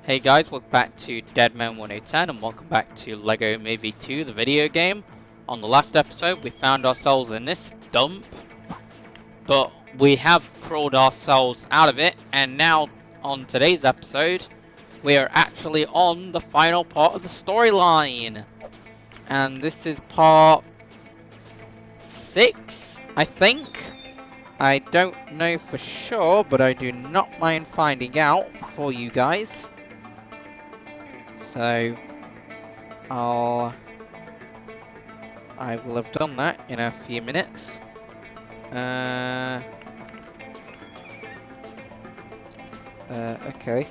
Hey guys, welcome back to Deadman1010 and welcome back to LEGO Movie 2, the video game. On the last episode, we found ourselves in this dump, but we have crawled ourselves out of it, and now on today's episode, we are actually on the final part of the storyline. And this is part 6, I think. I don't know for sure, but I do not mind finding out for you guys. So, I will have done that in a few minutes. Okay.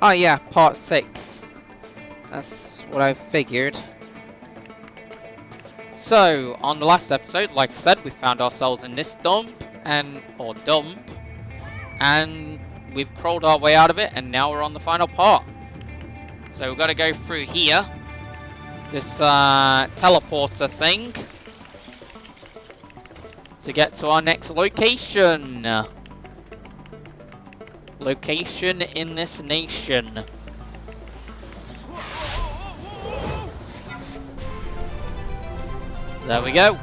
Oh yeah, part 6. That's what I figured. So, on the last episode, like I said, we found ourselves in this dump, and we've crawled our way out of it, and now we're on the final part. So we've got to go through here. This teleporter thing. To get to our next location. Location in this nation. There we go.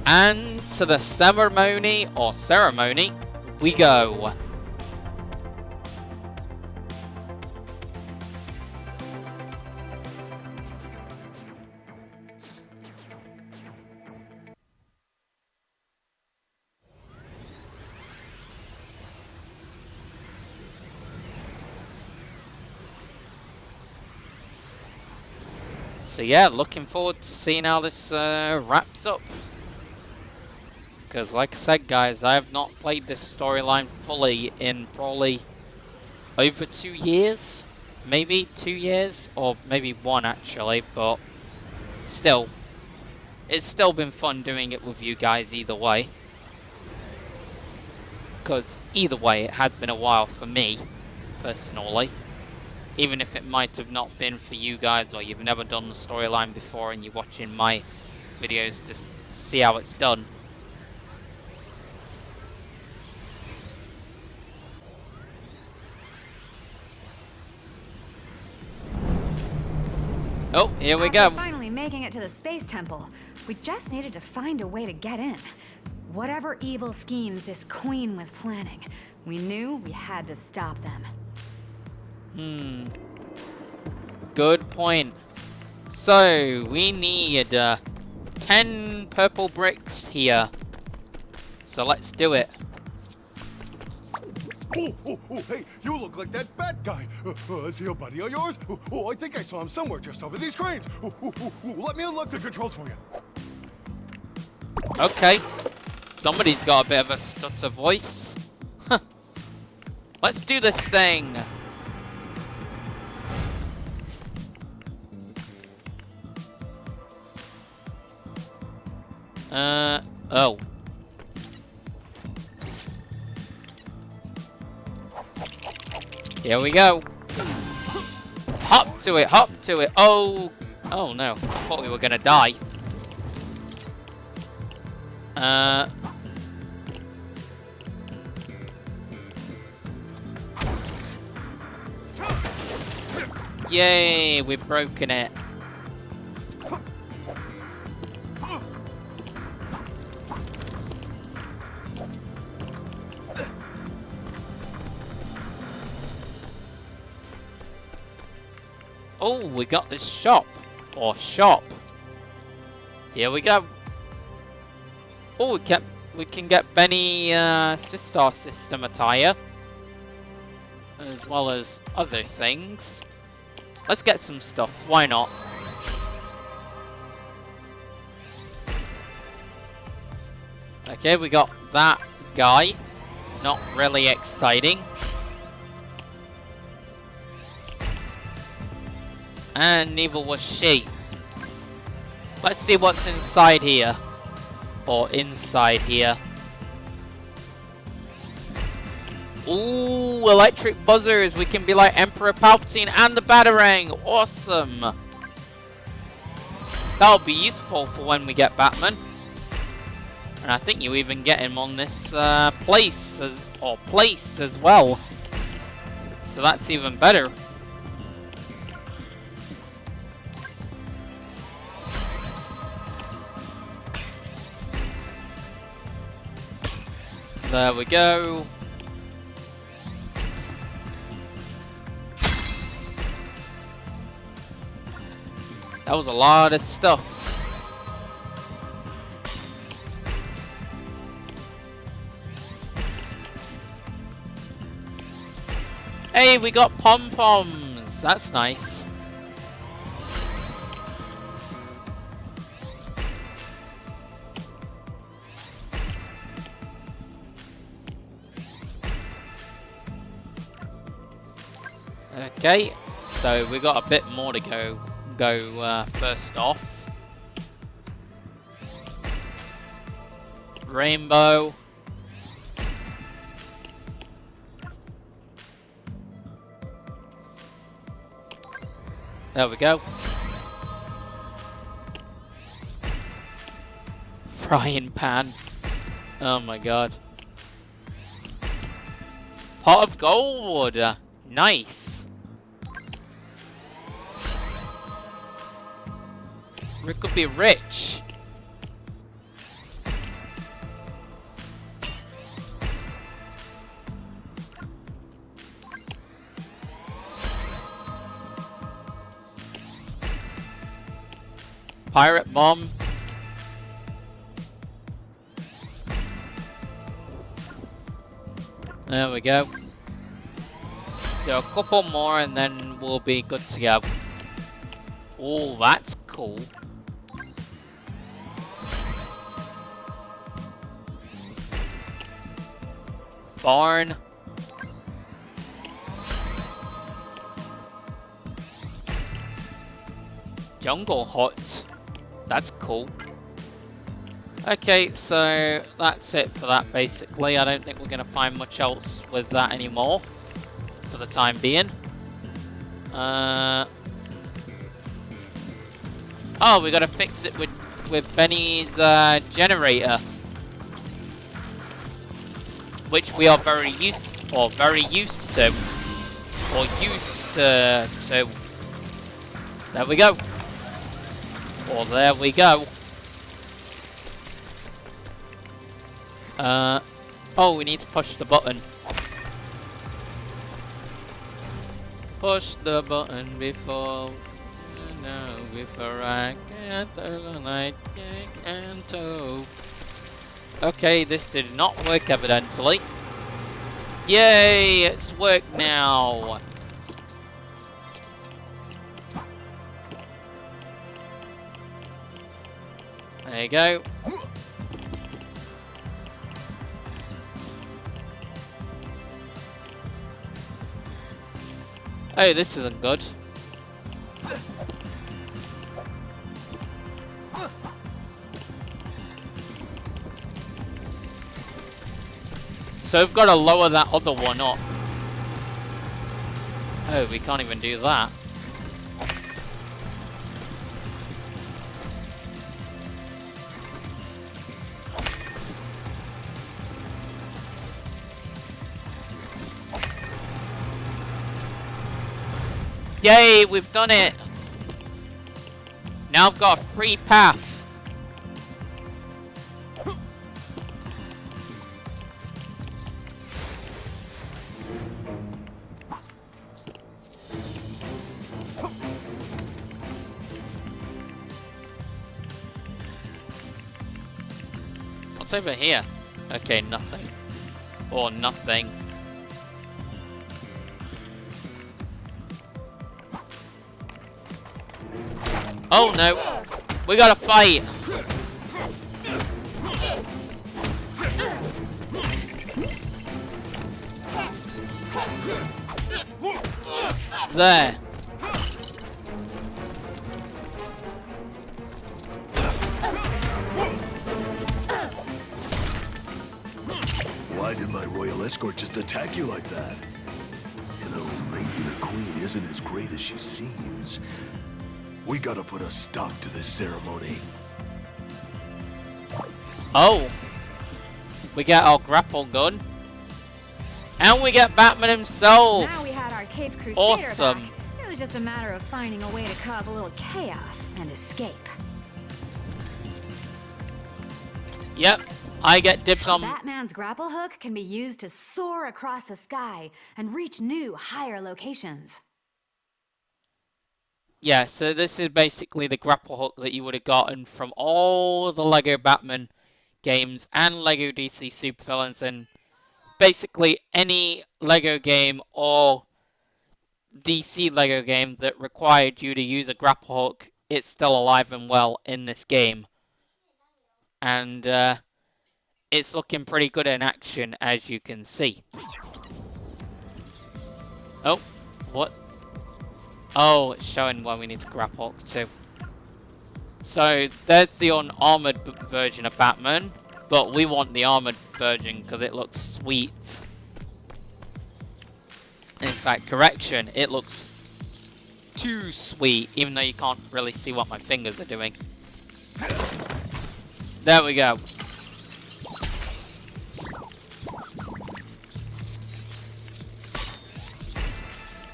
And to the ceremony we go. So yeah, looking forward to seeing how this wraps up. Because like I said guys, I have not played this storyline fully in probably over 2 years. Maybe 2 years, or maybe 1 actually, but still. It's still been fun doing it with you guys either way. Because either way, it had been a while for me, personally. Even if it might have not been for you guys, or you've never done the storyline before and you're watching my videos to see how it's done. Oh, here we go. After finally making it to the space temple, we just needed to find a way to get in. Whatever evil schemes this queen was planning, we knew we had to stop them. Good point. So, we need 10 purple bricks here. So let's do it. Oh, hey, you look like that bad guy. Is he a buddy of yours? I think I saw him somewhere just over these cranes. Let me unlock the controls for you. Okay. Somebody's got a bit of a stutter voice. Let's do this thing. Oh. Here we go. Hop to it, hop to it. Oh. Oh no. I thought we were gonna die. Yay, we've broken it. Oh, we got this shop. Or shop. Here we go. Oh, we can get Benny Sister System attire. As well as other things. Let's get some stuff. Why not? Okay, we got that guy. Not really exciting. And neither was she. Let's see what's inside here. Or inside here. Ooh, electric buzzers. We can be like Emperor Palpatine and the Batarang. Awesome. That'll be useful for when we get Batman. And I think you even get him on this place as well. So that's even better. There we go. That was a lot of stuff. Hey, we got pom-poms. That's nice. Okay, so we got a bit more to go first off. Rainbow. There we go. Frying pan. Oh my god. Pot of gold. Nice. We could be rich. Pirate bomb. There we go. Do a couple more and then we'll be good to go. Oh, that's cool. Barn. Jungle hut. That's cool. Okay, so that's it for that basically. I don't think we're going to find much else with that anymore for the time being. Oh, we got to fix it with Benny's generator, which we are very used to. There we go. Or there we go. Oh, we need to push the button. Push the button before I get the light and toe. Okay, this did not work evidently. Yay, it's worked now. There you go. Oh, this isn't good. So we've got to lower that other one up. Oh, we can't even do that. Yay, we've done it! Now I've got a free path. What's over here? Okay, nothing. Or nothing. Oh no! We gotta fight! There! Why did my royal escort just attack you like that? You know, maybe the queen isn't as great as she seems. We gotta put a stop to this ceremony. Oh! We get our grapple gun. And we get Batman himself. Now we had our Caped Crusader Awesome. back. It was just a matter of finding a way to cause a little chaos and escape. Yep, I get dibs on... Batman's grapple hook can be used to soar across the sky and reach new, higher locations. Yeah, so this is basically the grapple hook that you would have gotten from all the Lego Batman games and Lego DC Supervillains, and basically any Lego game or DC Lego game that required you to use a grapple hook. It's still alive and well in this game. And it's looking pretty good in action, as you can see. Oh, what? Oh, it's showing why we need to grapple hook too. So, there's the unarmored version of Batman, but we want the armored version because it looks sweet. In fact, correction, it looks too sweet, even though you can't really see what my fingers are doing. There we go.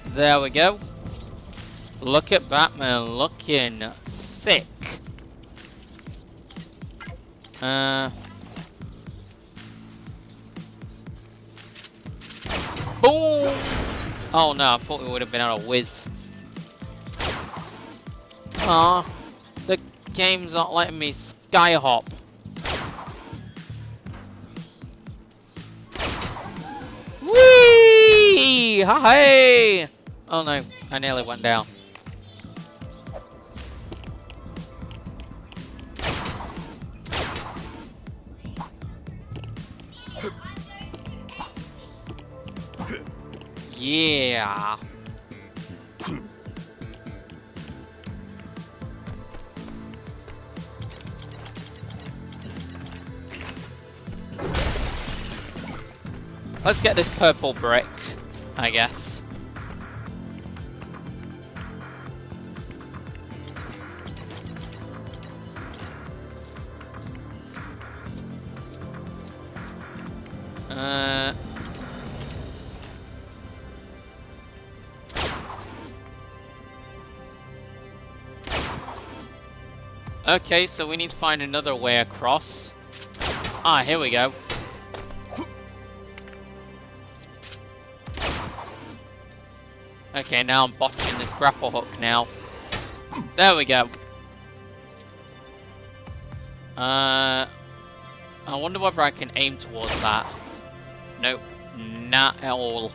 There we go. Look at Batman looking sick. Boom! Oh no, I thought we would have been able to whiz. Aw, the game's not letting me sky hop. Whee! Hey! Oh no, I nearly went down. Yeah. Let's get this purple brick, I guess. Okay, so we need to find another way across. Ah, here we go. Okay, now I'm botching this grapple hook now. There we go. I wonder whether I can aim towards that. Nope, not at all.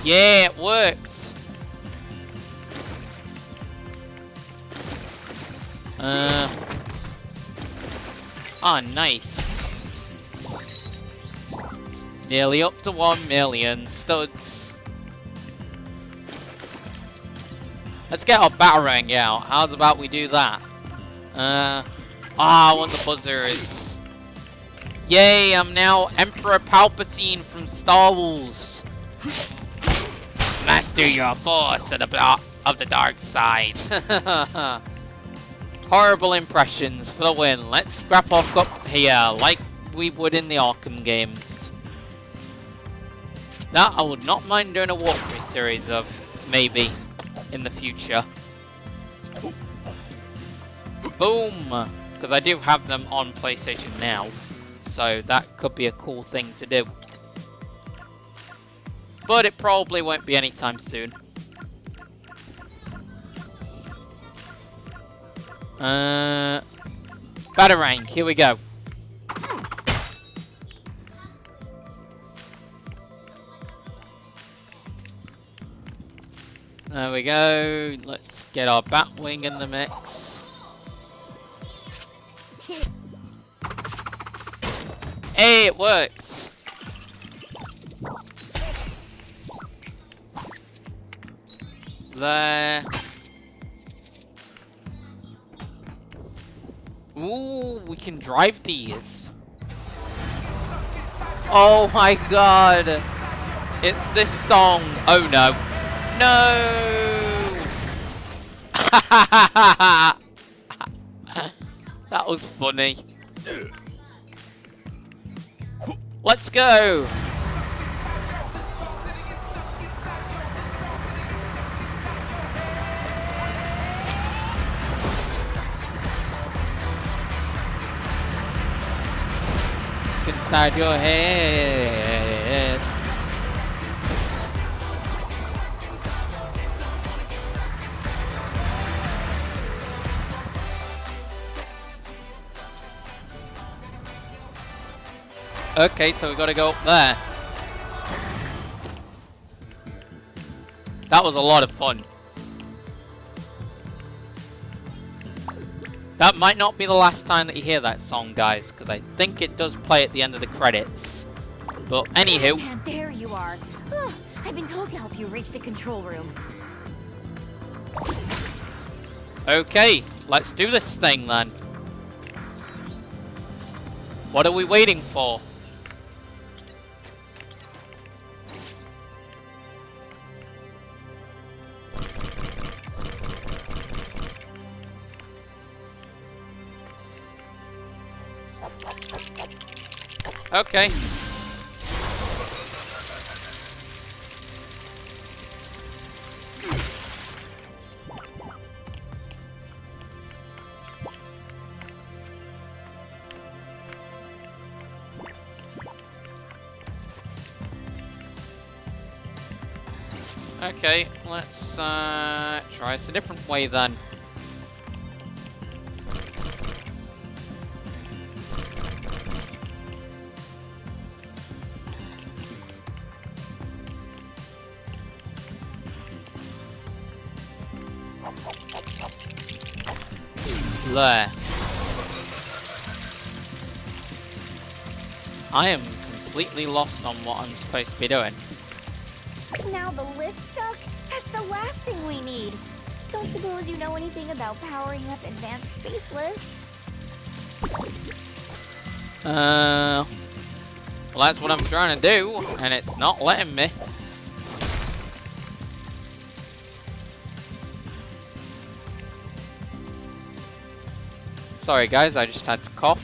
Yeah, it works. Oh, nice. Nearly up to 1 million studs. Let's get our batarang out. How's about we do that? I want the buzzers. Yay, I'm now Emperor Palpatine from Star Wars. Master your force of the dark side. Horrible impressions for the win. Let's scrap off up here like we would in the Arkham games. That I would not mind doing a walkthrough series of, maybe, in the future. Boom! Because I do have them on PlayStation now, so that could be a cool thing to do. But it probably won't be anytime soon. Batarang, here we go. There we go. Let's get our Batwing in the mix. Hey, it works. There. Ooh, we can drive these. Oh my god. It's this song. Oh no. No! That was funny. Let's go! Inside your head. Okay, so we gotta go up there. That was a lot of fun. That might not be the last time that you hear that song, guys, because I think it does play at the end of the credits. But anywho. Man, there you are. Oh, I've been told to help you reach the control room. Okay, let's do this thing then. What are we waiting for? Okay. Okay, let's try this a different way then. There. I am completely lost on what I'm supposed to be doing. Now the lift's stuck? That's the last thing we need. Don't suppose you know anything about powering up advanced space lifts? Well, that's what I'm trying to do, and it's not letting me. Sorry guys, I just had to cough.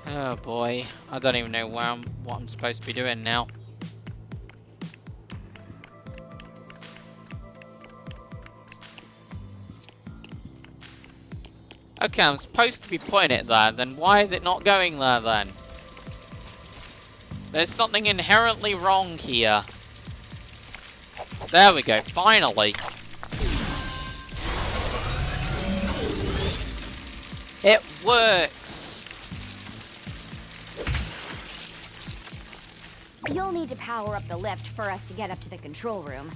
Oh boy, I don't even know what I'm supposed to be doing now. Okay, I'm supposed to be putting it there, then why is it not going there then? There's something inherently wrong here. There we go, finally. It works! You'll need to power up the lift for us to get up to the control room.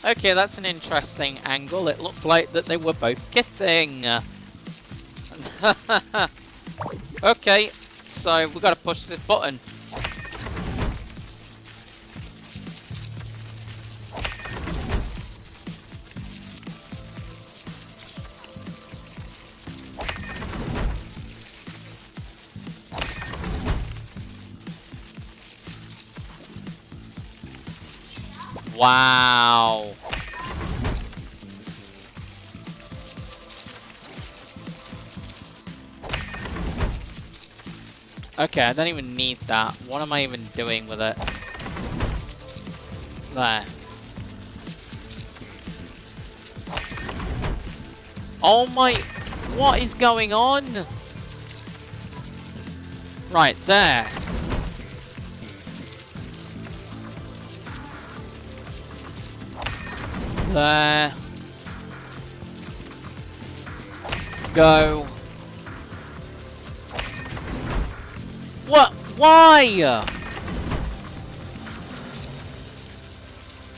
Okay, that's an interesting angle. It looked like that they were both kissing. Okay, so we gotta push this button. Wow. Okay, I don't even need that. What am I even doing with it? There. Oh my... What is going on? Right, there. There. Go. What? Why?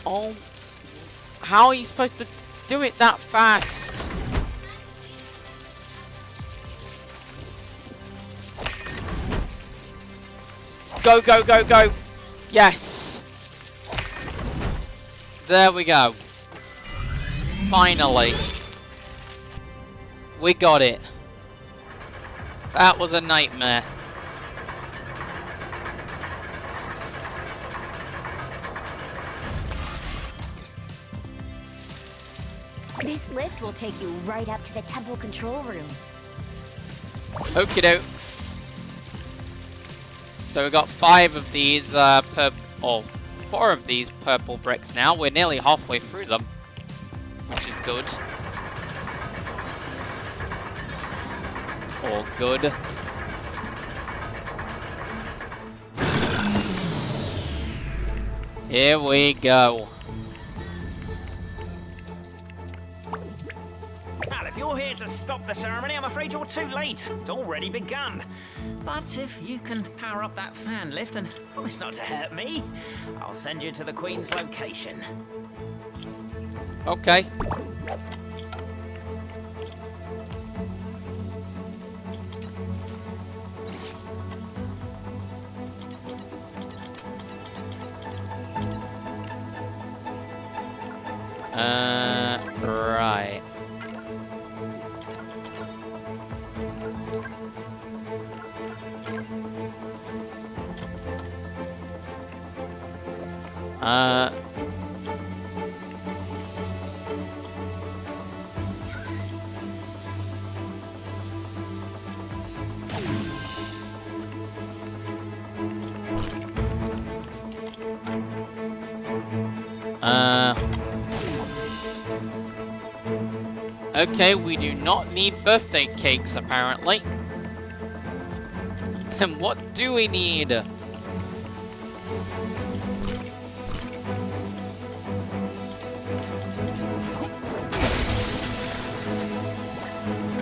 Oh. How are you supposed to do it that fast? Go, go, go, go. Yes. There we go. Finally. We got it. That was a nightmare. This lift will take you right up to the temple control room. Okie dokes. So we got 5 of these or 4 of these purple bricks now. We're nearly halfway through them, which is good. Or good. Here we go. Well, if you're here to stop the ceremony, I'm afraid you're too late. It's already begun. But if you can power up that fan lift and promise not to hurt me, I'll send you to the Queen's location. Okay. Right. Okay, we do not need birthday cakes, apparently. Then what do we need?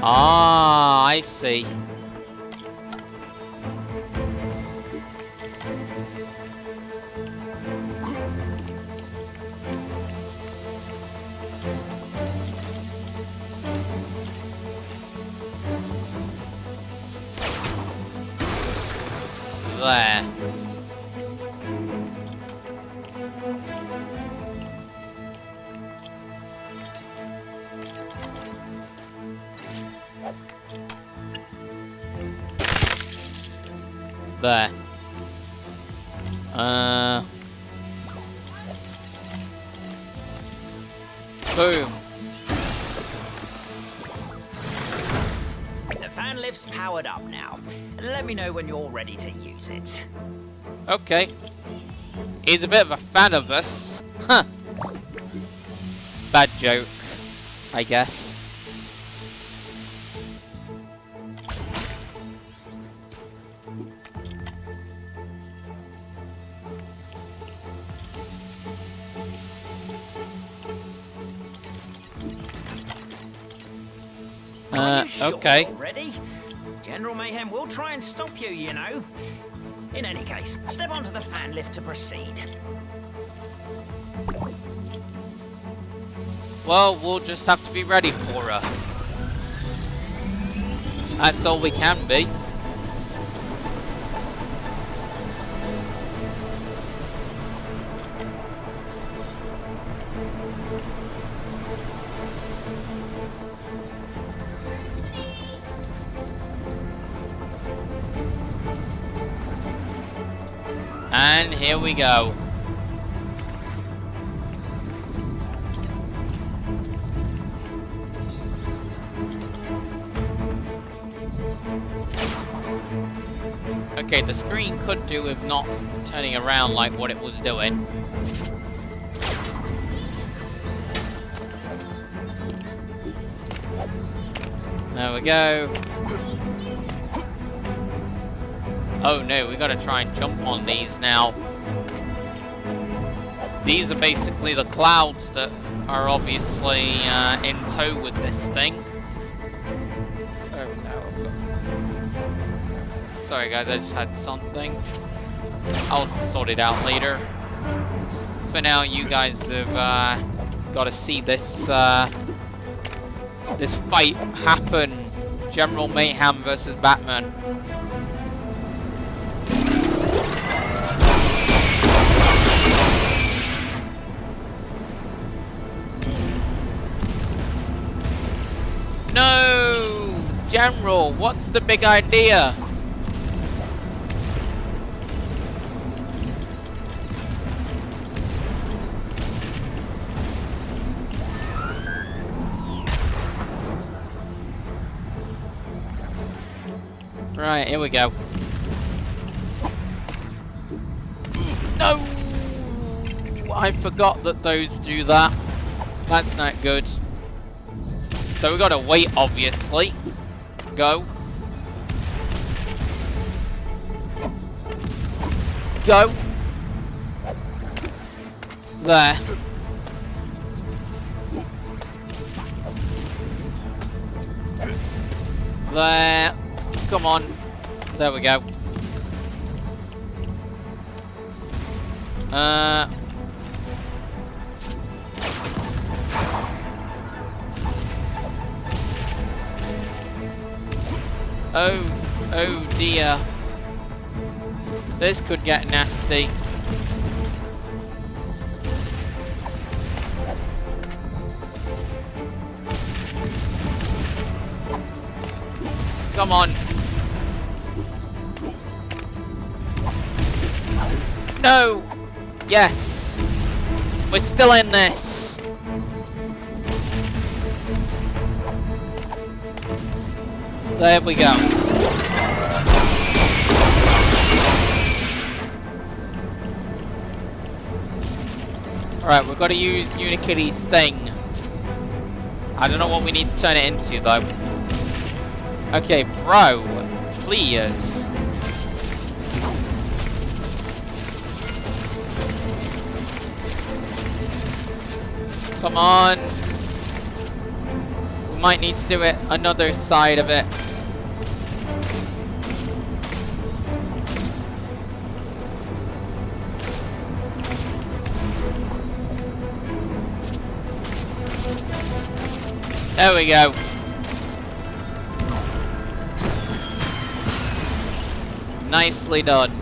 Ah, I see. There. There. Boom. The fan lift's powered up now. Let me know when you're ready to use it. Okay. He's a bit of a fan of us. Huh. Bad joke, I guess. Are you sure Okay. you're ready? General Mayhem will try and stop you, you know. In any case, step onto the fan lift to proceed. Well, we'll just have to be ready for her. That's all we can be. And here we go. Okay, the screen could do with not turning around like what it was doing. There we go. Oh no, we gotta try and jump on these now. These are basically the clouds that are obviously in tow with this thing. Oh no. Sorry guys, I just had something. I'll sort it out later. For now, you guys have got to see this this fight happen. General Mayhem versus Batman. General, what's the big idea? Right, here we go. No! I forgot that those do that. That's not good. So we gotta wait, obviously. Go. Go. There. There. Come on. There we go. Oh dear. This could get nasty. Come on. No! Yes! We're still in this! There we go. Alright, we've got to use Unikitty's thing. I don't know what we need to turn it into though. Okay, bro, please. Come on. We might need to do it another side of it. There we go. Nicely done.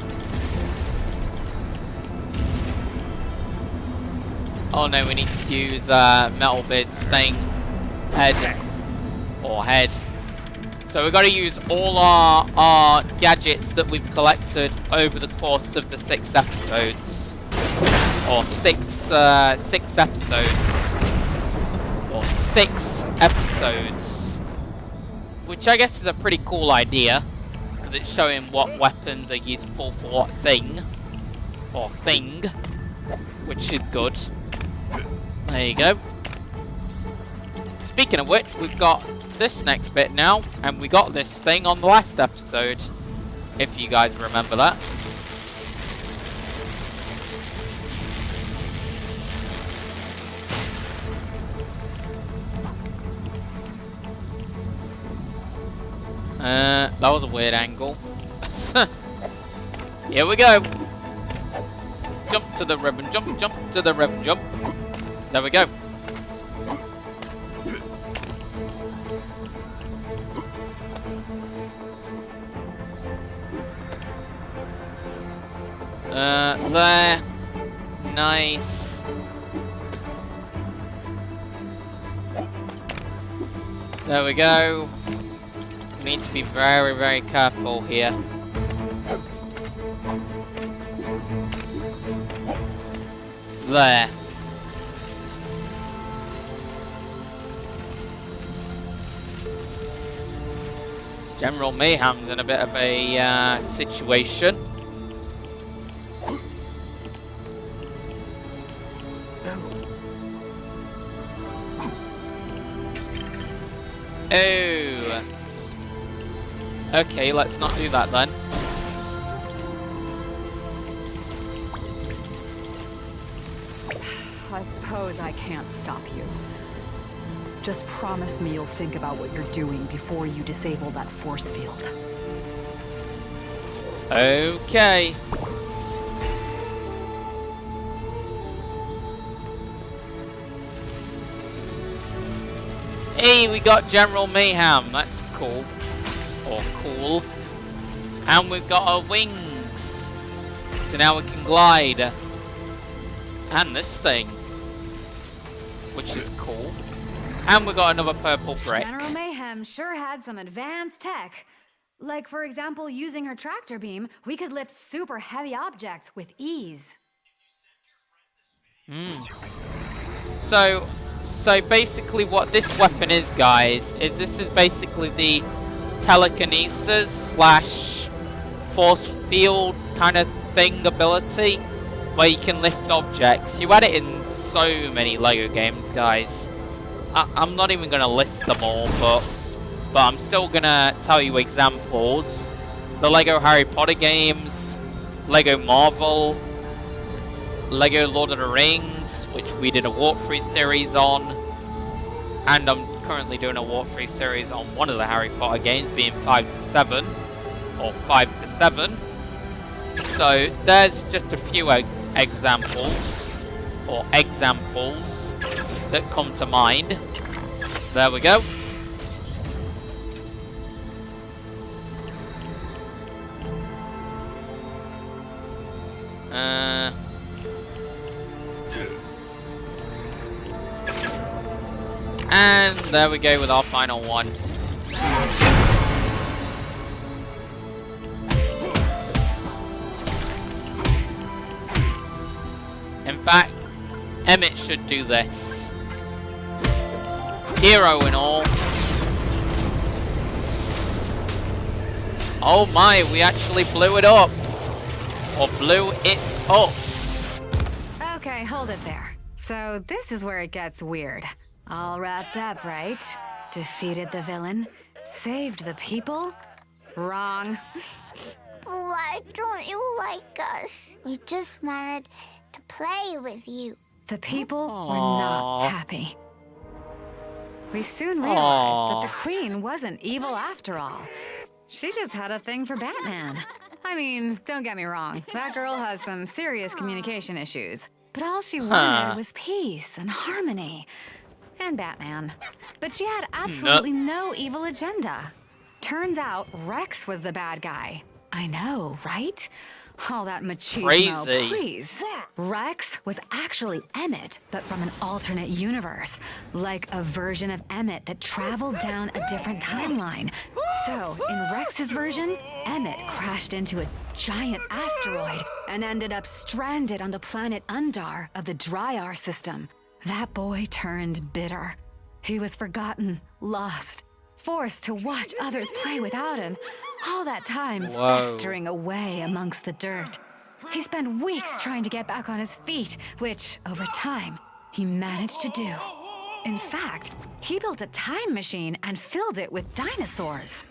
Oh no, we need to use Metal Beard's thing. Head. Or head. So we've got to use all our gadgets that we've collected over the course of the 6 episodes. Or 6 episodes. Or 6 episodes. Which I guess is a pretty cool idea. Because it's showing what weapons are useful for what thing. Or thing. Which is good. There you go. Speaking of which, we've got this next bit now, and we got this thing on the last episode, if you guys remember that. That was a weird angle. Here we go. Jump to the ribbon, jump, jump to the ribbon, jump. There we go. There. Nice. There we go. We need to be very, very careful here. There. General Mayhem's in a bit of a situation. Oh. Okay, let's not do that then. I suppose I can't stop you. Just promise me you'll think about what you're doing before you disable that force field. Okay. Hey, we got General Mayhem. That's cool. Or cool. And we've got our wings. So now we can glide. And this thing. Which is cool. And we got another purple brick. General Mayhem them sure had some advanced tech. Like, for example, using her tractor beam, we could lift super heavy objects with ease. So basically what this weapon is, guys, is this is basically the telekinesis slash force field kind of thing ability, where you can lift objects. You had it in so many LEGO games, guys. I'm not even going to list them all, but I'm still going to tell you examples. The LEGO Harry Potter games, LEGO Marvel, LEGO Lord of the Rings, which we did a walkthrough series on, and I'm currently doing a walkthrough series on one of the Harry Potter games, being 5 to 7, or 5 to 7. So there's just a few examples that come to mind. There we go. And there we go with our final one. In fact, Emmett should do this. Hero and all. Oh my, we actually blew it up. Or blew it up. Okay, hold it there. So this is where it gets weird. All wrapped up, right? Defeated the villain? Saved the people? Wrong. Why don't you like us? We just wanted to play with you. The people Aww. were not happy. We soon realized that the Queen wasn't evil after all. She just had a thing for Batman. I mean, don't get me wrong, that girl has some serious communication issues. But all she wanted was peace and harmony. And Batman. But she had absolutely no evil agenda. Turns out Rex was the bad guy. I know, right? All that machismo, Crazy. please. Rex was actually Emmett, but from an alternate universe. Like a version of Emmett that traveled down a different timeline. So, in Rex's version, Emmett crashed into a giant asteroid and ended up stranded on the planet Undar of the Dryar system. That boy turned bitter. He was forgotten, lost, forced to watch others play without him. All that time festering away amongst the dirt. He spent weeks trying to get back on his feet, which, over time, he managed to do. In fact, he built a time machine and filled it with dinosaurs.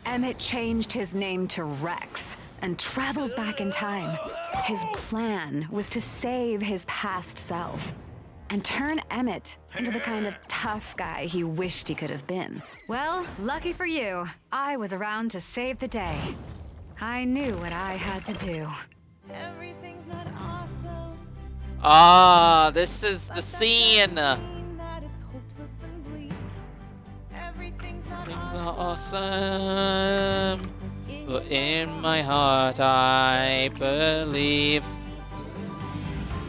Emmett changed his name to Rex and traveled back in time. His plan was to save his past self and turn Emmett into the kind of tough guy he wished he could have been. Well, lucky for you, I was around to save the day. I knew what I had to do. Everything's not awesome. Ah, this is the scene. That it's hopeless and bleak. Everything's not Things awesome. are awesome, but in my heart I believe.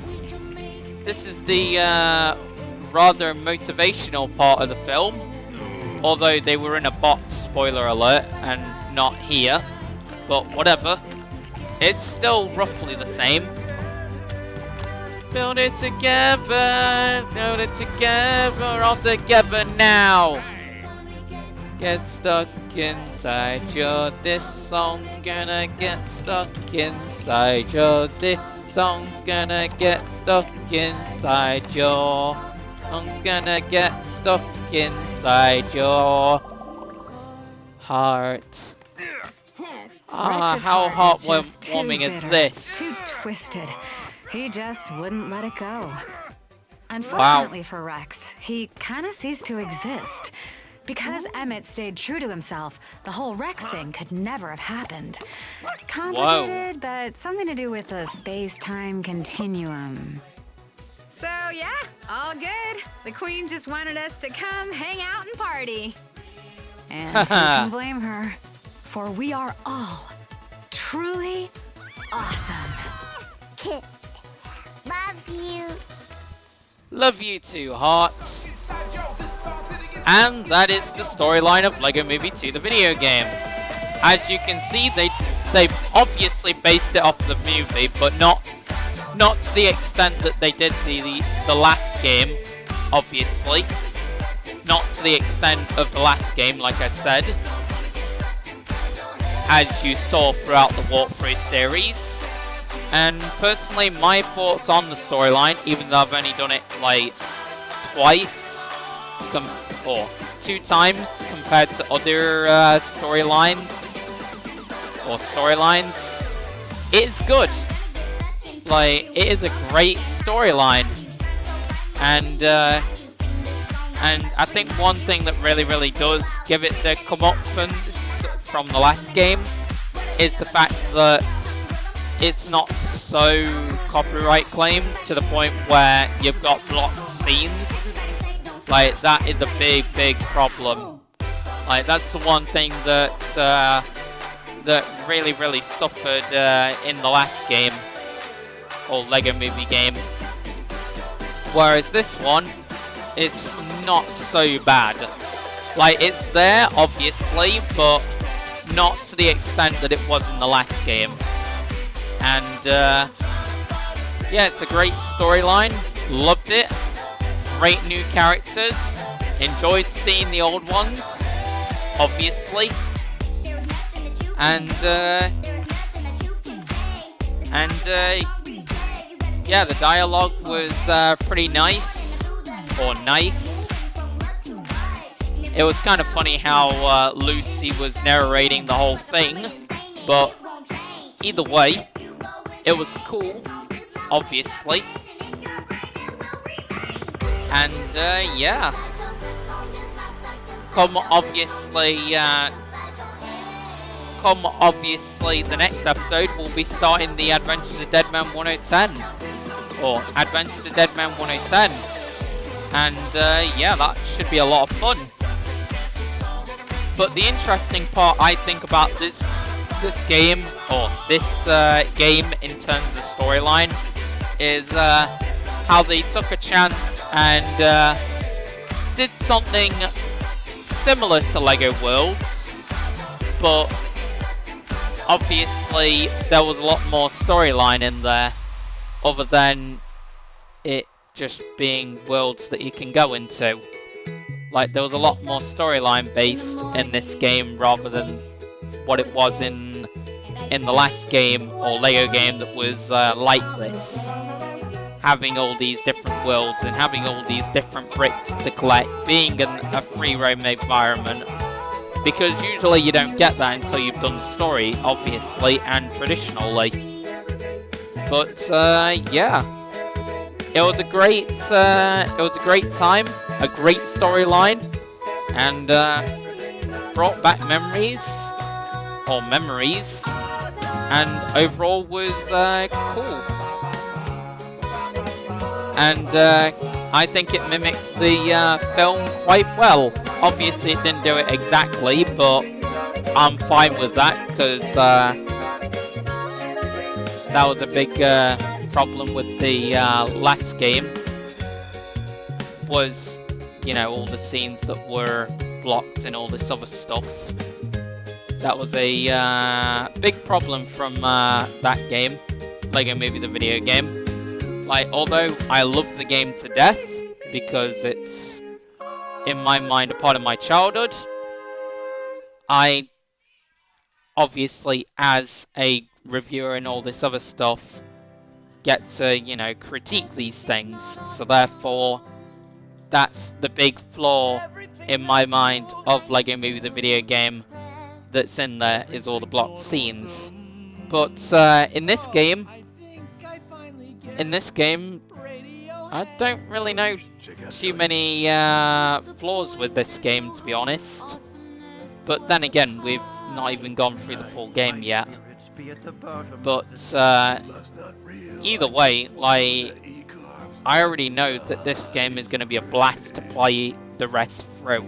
We can make This is the rather motivational part of the film, although they were in a box, spoiler alert, and not here, but whatever. It's still roughly the same. Build it together, all together now. Get stuck inside your, this song's gonna get stuck inside your, this song's gonna get stuck inside your, I'm gonna get stuck inside your heart. Ah, Rex's how heart is just heartwarming too is bitter, this? Too twisted. He just wouldn't let it go. Unfortunately for Rex, he kind of ceased to exist. Because Emmett stayed true to himself, the whole Rex thing could never have happened. Complicated, but something to do with the space-time continuum. So yeah, all good. The Queen just wanted us to come hang out and party. And who can blame her? For we are all truly awesome. Love you. Love you too, hearts. Inside, yo, this song's gonna get And that is the storyline of LEGO Movie 2, the video game. As you can see, they've obviously based it off the movie, but not to the extent that they did the last game, obviously. Not to the extent of the last game, like I said, as you saw throughout the walkthrough series. And personally, my thoughts on the storyline, even though I've only done it like twice, or 2 times compared to other storylines, it is good. Like, it is a great storyline. And I think one thing that really does give it the comeuppance from the last game is the fact that it's not so copyright claimed to the point where you've got blocked scenes. Like, that is a big problem. Like, that's the one thing that really suffered in the last game, or LEGO Movie game. Whereas this one, it's not so bad. Like, it's there, obviously, but not to the extent that it was in the last game. And, yeah, it's a great storyline. Loved it. Great new characters. Enjoyed seeing the old ones, obviously. And yeah, the dialogue was pretty nice. Or nice. It was kind of funny how Lucy was narrating the whole thing. But either way, it was cool, obviously. And yeah. Come obviously the next episode we'll be starting the Adventures of Deadman 1010. Or Adventures of Deadman 1010. And yeah, that should be a lot of fun. But the interesting part, I think, about this game, or this game in terms of the storyline, is how they took a chance and did something similar to LEGO Worlds, but obviously there was a lot more storyline in there, other than it just being worlds that you can go into. Like, there was a lot more storyline based in this game rather than what it was in the last game or LEGO game that was like this. Having all these different worlds and having all these different bricks to collect, being in a free roam environment. Because usually you don't get that until you've done the story, obviously, and traditionally. But yeah, it was a great time, a great storyline, and brought back memories, and overall was cool. And I think it mimicked the film quite well. Obviously it didn't do it exactly, but I'm fine with that, because that was a big problem with the last game, was, you know, all the scenes that were blocked and all this other stuff. That was a big problem from that game, LEGO Movie the video game. Like, although I love the game to death, because it's, in my mind, a part of my childhood, I, obviously, as a reviewer and all this other stuff, get to, you know, critique these things. So therefore, that's the big flaw in my mind of LEGO Movie the video game that's in there, is all the blocked scenes. But in this game, I don't really know too many flaws with this game, to be honest. But then again, we've not even gone through the full game yet. But either way, like, I already know that this game is going to be a blast to play the rest through,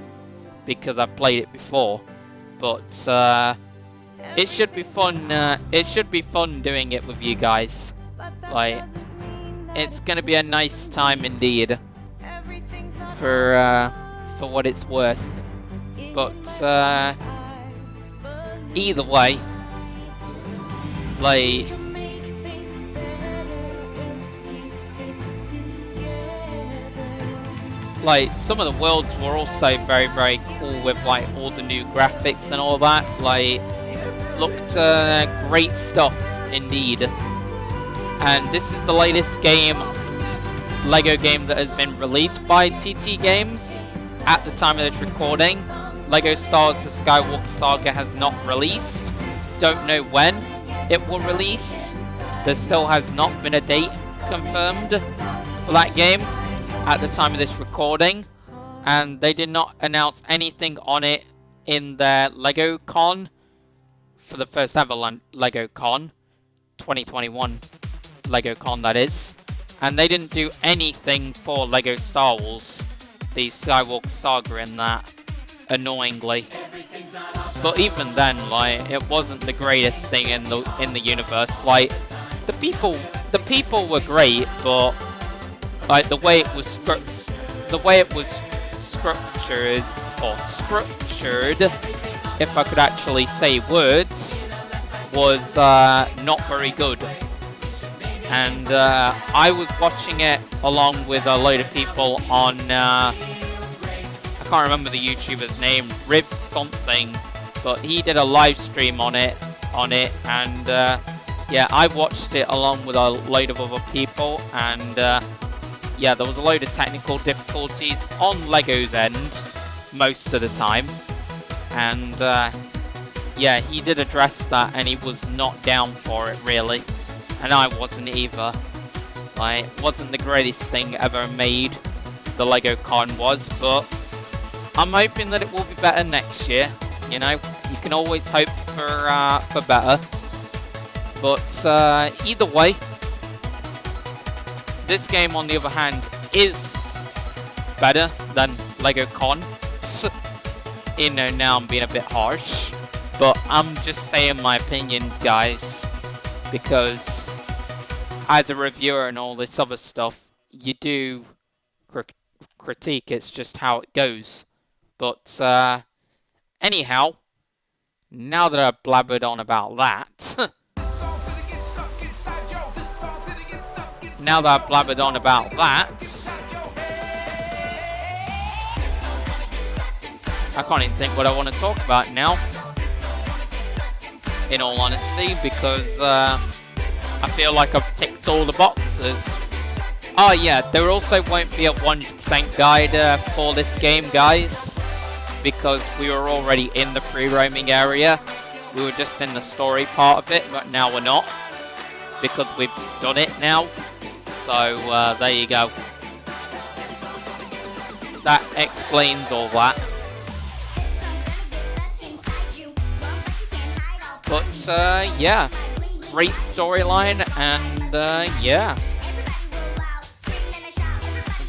because I've played it before. But it should be fun. It should be fun doing it with you guys. Like, it's gonna be a nice time indeed for for what it's worth. But either way, like, some of the worlds were also very, very cool with like all the new graphics and all that. Like, looked great stuff indeed. And this is the latest Lego game that has been released by TT Games. At the time of this recording, Lego Star Wars: The Skywalker Saga has not released. Don't know when it will release. There still has not been a date confirmed for that game at the time of this recording, and they did not announce anything on it in their Lego Con for the first ever Lego Con, 2021 Lego Con that is, and they didn't do anything for Lego Star Wars: The Skywalker Saga in that, annoyingly. But even then, like, it wasn't the greatest thing in the universe. Like, the people were great, but like the way it was structured, if I could actually say words, was not very good. And I was watching it along with a load of people on I can't remember the YouTuber's name, Ribs something, but he did a live stream on it, and yeah, I watched it along with a load of other people, and yeah, there was a load of technical difficulties on Lego's end most of the time, and yeah, he did address that, and he was not down for it really, and I wasn't either. Like, it wasn't the greatest thing ever made, the Lego Con was, but I'm hoping that it will be better next year. You know, you can always hope for better. But either way, this game, on the other hand, is better than Lego Con. You know, now I'm being a bit harsh, but I'm just saying my opinions, guys, because as a reviewer and all this other stuff, you do critique. It's just how it goes. But anyhow, now that I've blabbered on about that, I can't even think what I want to talk about now, in all honesty, because I feel like I've ticked all the boxes. Oh yeah, there also won't be a 100% guide for this game, guys, because we were already in the free roaming area. We were just in the story part of it, but now we're not, because we've done it now. So there you go. That explains all that. But yeah, great storyline, and yeah,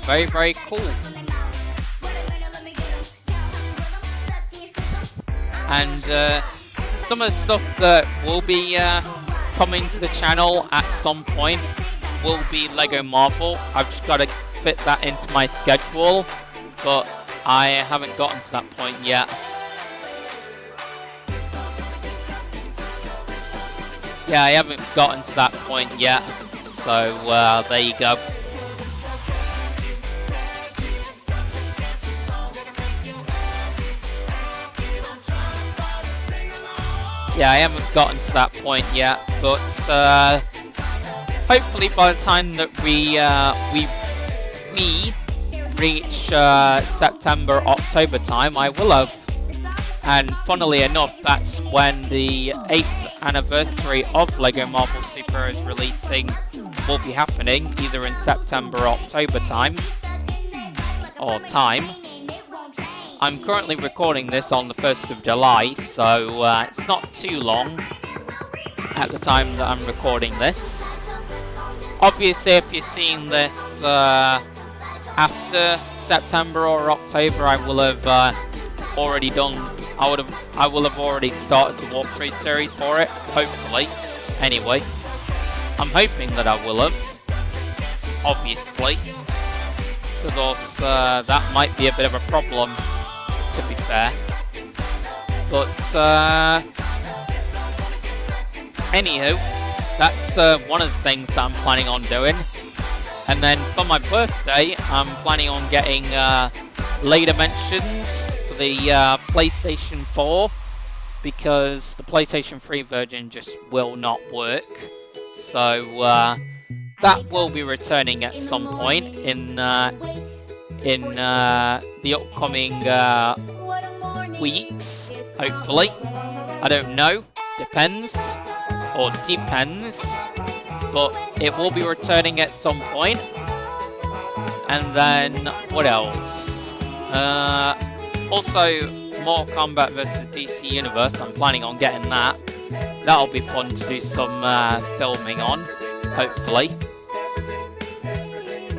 very, very cool. And some of the stuff that will be coming to the channel at some point will be Lego Marvel. I've just got to fit that into my schedule, but I haven't gotten to that point yet. Yeah, I haven't gotten to that point yet, so there you go. Yeah, I haven't gotten to that point yet, but hopefully by the time that we reach September, October time, I will have. And funnily enough, that's when the 8th anniversary of LEGO Marvel Superheroes releasing will be happening, either in September or October time. I'm currently recording this on the 1st of July, so it's not too long at the time that I'm recording this. Obviously, if you're seeing this after September or October, I will have already done. I will have already started the walkthrough series for it, hopefully. Anyway, I'm hoping that I will have, obviously. because that might be a bit of a problem, to be fair. But anywho, that's one of the things that I'm planning on doing. And then for my birthday, I'm planning on getting LEGO Dimensions for the PlayStation 4, because the PlayStation 3 version just will not work. So that will be returning at some point in the upcoming weeks, hopefully. I don't know, depends, but it will be returning at some point. And then what else? Also, Mortal Kombat vs DC Universe. I'm planning on getting that. That'll be fun to do some filming on, hopefully.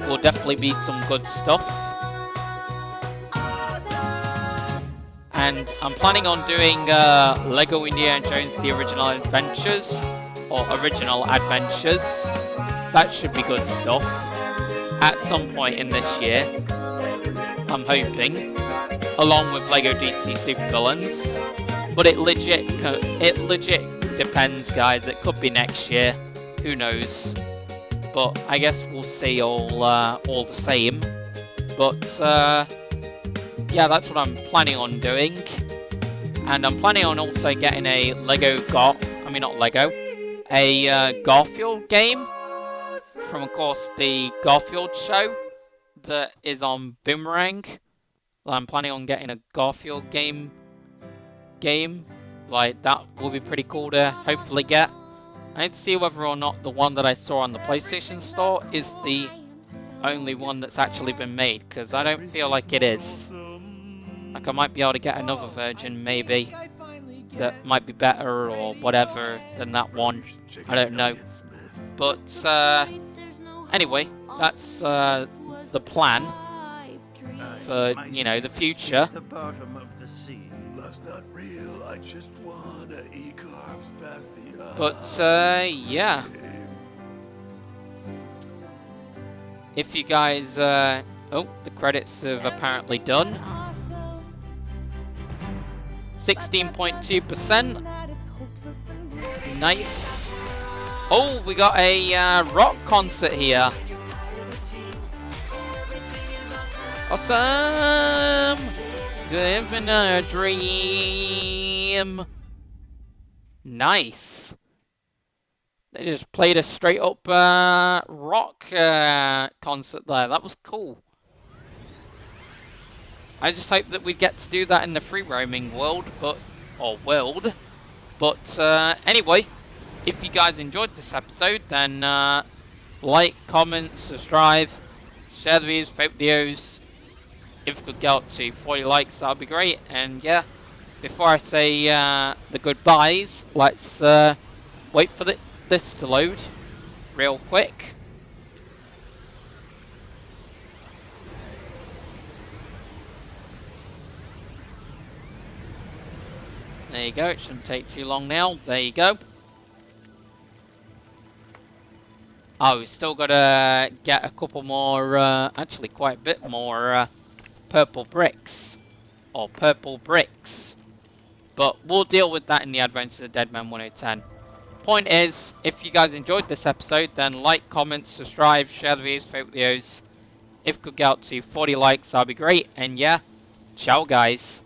Will definitely be some good stuff. And I'm planning on doing LEGO Indiana Jones The Original Adventures, or Original Adventures. That should be good stuff. At some point in this year, I'm hoping, along with LEGO DC Supervillains. But it legit depends, guys. It could be next year. Who knows? But I guess we'll see all the same. But yeah, that's what I'm planning on doing. And I'm planning on also getting a Garfield game from, of course, the Garfield show that is on Boomerang. I'm planning on getting a Garfield game. Like, that will be pretty cool to hopefully get. I need to see whether or not the one that I saw on the PlayStation Store is the only one that's actually been made, because I don't feel like it is. Like, I might be able to get another version, maybe, that might be better or whatever than that one. I don't know. But anyway, that's the plan for, you know, the future. The bottom of the sea. Love's not real. I just wanna eat carbs past the But yeah. If you guys oh, the credits have apparently done. 16.2%. Nice. Oh, we got a rock concert here. Awesome! Living a dream. Nice. They just played a straight up rock concert there. That was cool. I just hope that we'd get to do that in the free roaming world, but anyway, if you guys enjoyed this episode, then like, comment, subscribe, share the videos, favorite videos. If we could get up to 40 likes, that'd be great. And yeah, before I say the goodbyes, let's wait for this to load real quick. There you go, it shouldn't take too long now. There you go. Oh, we've still got to get a couple more, actually quite a bit more purple bricks. Or purple bricks. But we'll deal with that in the Adventures of Deadman 1010. Point is, if you guys enjoyed this episode, then like, comment, subscribe, share the videos, favorite videos. If we could get out to 40 likes, that'd be great. And yeah, ciao guys.